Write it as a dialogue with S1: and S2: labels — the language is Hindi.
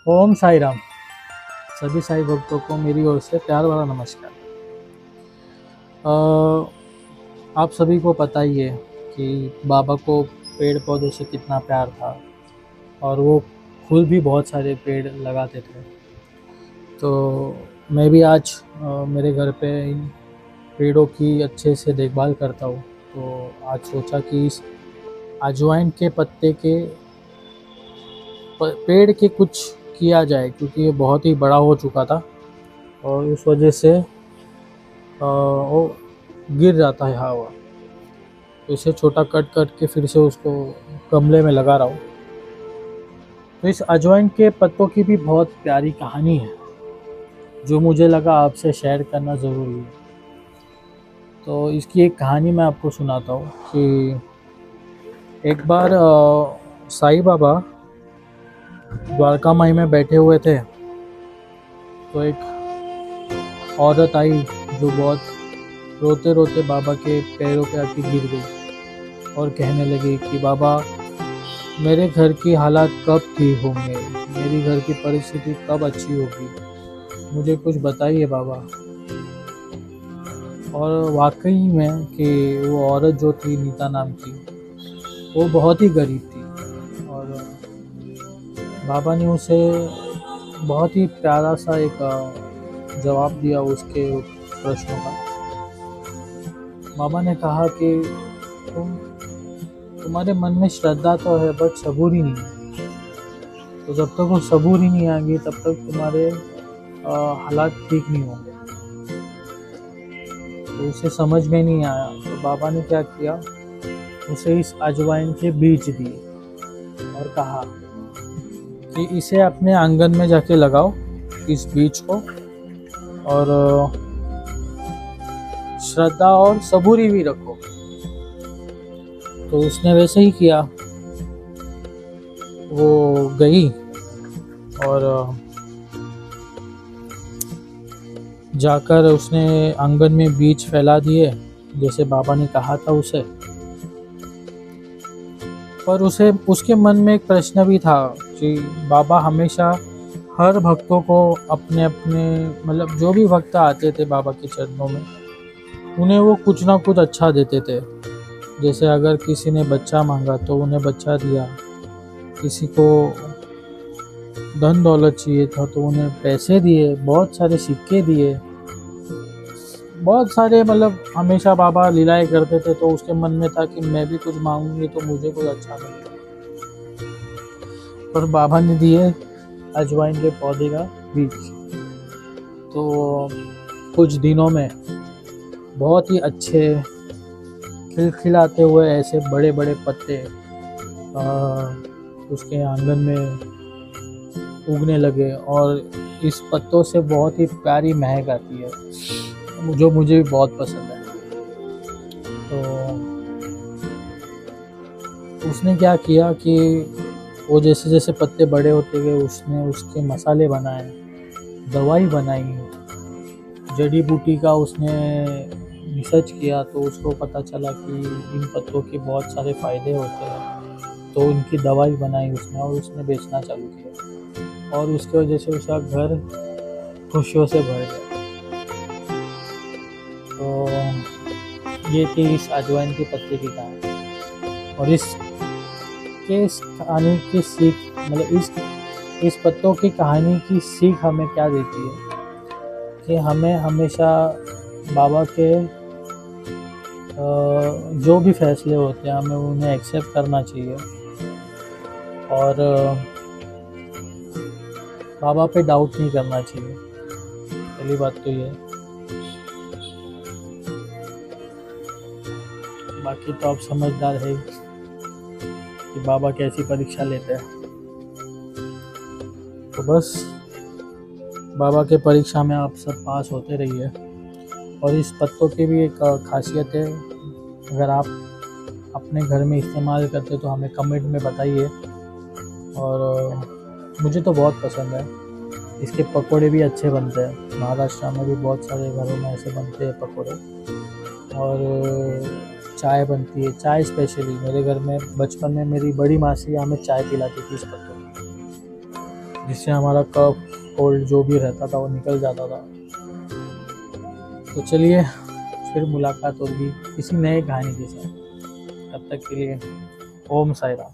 S1: ओम साई राम। सभी साई भक्तों को मेरी ओर से प्यार भरा नमस्कार। आप सभी को पता ही है कि बाबा को पेड़ पौधों से कितना प्यार था और वो खुद भी बहुत सारे पेड़ लगाते थे। तो मैं भी आज मेरे घर पे इन पेड़ों की अच्छे से देखभाल करता हूँ। तो आज सोचा कि इस अजवाइन के पत्ते के पेड़ के कुछ किया जाए, क्योंकि ये बहुत ही बड़ा हो चुका था और उस वजह से वो गिर जाता है हवा। तो इसे छोटा कट कट के फिर से उसको गमले में लगा रहा हूँ। तो इस अजवाइन के पत्तों की भी बहुत प्यारी कहानी है जो मुझे लगा आपसे शेयर करना ज़रूरी है। तो इसकी एक कहानी मैं आपको सुनाता हूँ कि एक बार साईं बाबा द्वारका माई में बैठे हुए थे। तो एक औरत आई जो बहुत रोते रोते बाबा के पैरों पे आके गिर गई और कहने लगी कि बाबा, मेरे घर की हालात कब ठीक होंगे, मेरी घर की परिस्थिति कब अच्छी होगी, मुझे कुछ बताइए बाबा। और वाकई में कि वो औरत जो थी नीता नाम की, वो बहुत ही गरीब थी और बाबा ने उसे बहुत ही प्यारा सा एक जवाब दिया उसके प्रश्नों का। बाबा ने कहा कि तुम्हारे मन में श्रद्धा तो है बट सबूर ही नहीं है। तो जब तक वो सबूर ही नहीं आएगी तब तक तुम्हारे हालात ठीक नहीं होंगे। तो उसे समझ में नहीं आया। तो बाबा ने क्या किया, उसे इस अजवाइन के बीज दिए और कहा कि इसे अपने आंगन में जाके लगाओ, इस बीज को, और श्रद्धा और सबूरी भी रखो। तो उसने वैसे ही किया। वो गई और जाकर उसने आंगन में बीज फैला दिए जैसे बाबा ने कहा था उसे। पर उसे उसके मन में एक प्रश्न भी था कि बाबा हमेशा हर भक्तों को अपने अपने मतलब जो भी भक्त आते थे बाबा के चरणों में, उन्हें वो कुछ ना कुछ अच्छा देते थे। जैसे अगर किसी ने बच्चा मांगा तो उन्हें बच्चा दिया, किसी को धन दौलत चाहिए था तो उन्हें पैसे दिए, बहुत सारे सिक्के दिए, बहुत सारे मतलब हमेशा बाबा लीलाएं करते थे। तो उसके मन में था कि मैं भी कुछ मांगूंगी तो मुझे कुछ अच्छा मिलेगा। और बाबा ने दिए अजवाइन के पौधे का बीज। तो कुछ दिनों में बहुत ही अच्छे खिलखिलाते हुए ऐसे बड़े बड़े पत्ते उसके आंगन में उगने लगे और इस पत्तों से बहुत ही प्यारी महक आती है जो मुझे भी बहुत पसंद है। तो उसने क्या किया कि वो जैसे जैसे पत्ते बड़े होते गए उसने उसके मसाले बनाए, दवाई बनाई, जड़ी बूटी का उसने रिसर्च किया। तो उसको पता चला कि इन पत्तों के बहुत सारे फ़ायदे होते हैं। तो उनकी दवाई बनाई उसने और उसने बेचना चालू किया और उसकी वजह से उसका घर खुशियों से भर गया। तो ये थी इस अजवाइन के पत्ते की कहानी। और इस कहानी की सीख मतलब इस पत्तों की कहानी की सीख हमें क्या देती है कि हमें हमेशा बाबा के जो भी फैसले होते हैं हमें उन्हें एक्सेप्ट करना चाहिए और बाबा पे डाउट नहीं करना चाहिए। पहली बात तो ये। बाकी तो आप समझदार है कि बाबा कैसी परीक्षा लेते हैं। तो बस बाबा के परीक्षा में आप सब पास होते रहिए। और इस पत्तों की भी एक खासियत है, अगर आप अपने घर में इस्तेमाल करते तो हमें कमेंट में बताइए। और मुझे तो बहुत पसंद है। इसके पकोड़े भी अच्छे बनते हैं, महाराष्ट्र में भी बहुत सारे घरों में ऐसे बनते हैं पकोड़े। और चाय बनती है, चाय स्पेशली मेरे घर में बचपन में मेरी बड़ी मासी हमें चाय पिलाती थी इस पत्तों की। जिससे हमारा कफ कोल्ड जो भी रहता था वो निकल जाता था। तो चलिए फिर मुलाकात होगी किसी नए कहानी के साथ। तब तक के लिए ओम साई राम।